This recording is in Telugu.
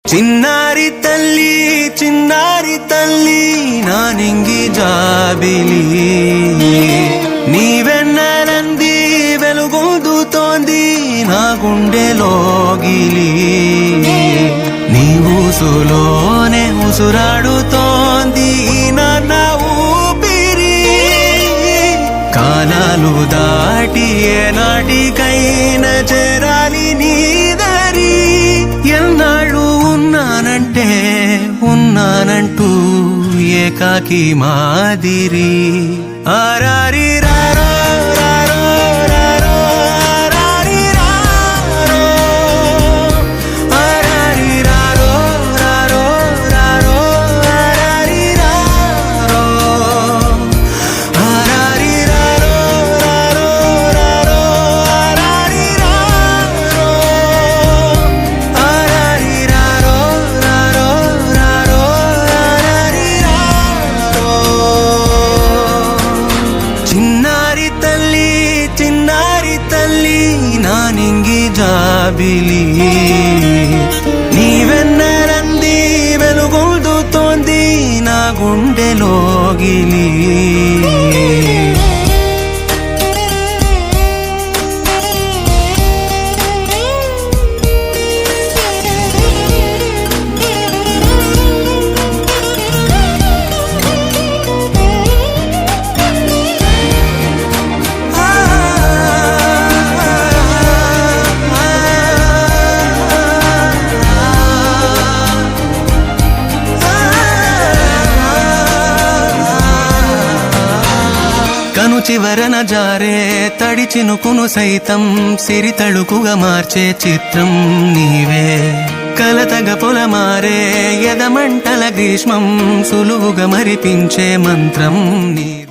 చిన్నారి తల్లి నా నింగి జాబిలి నీవెన్నెలంది వెలుగొందుతోంది నా గుండెలోగిలి నీ ఊసులోనే ఉసురాడుతోంది నాన్న ఊపిరి కాలాలు దాటి ఏనాటికైనా చేరాలి నీ దారి ఎన్నాళ్ళు ఉన్నానంటూ ఏకాకి మాదిరి ఆరారి రారో రారో రారో ఆరారి రారో ఆరారి రారో రారో రారో ఆరారి రారో ఆరారి రారో రారో రారో ఆరారి రారో ఆరారి రారో రారో రారో ఆరారి రారో చిన్నారి తల్లి నా నింగి జాబిలి నీవెన్నెలంది వెలుగొందుతోంది నా గుండెలోగిలి కను చివరన జారే తడి చినుకును సైతం సిరి తళుకుగా మార్చే చిత్రం నీవే కలతగ పొలమారే ఎదమంటల గ్రీష్మం సులువుగా మరిపించే మంత్రం నీవే.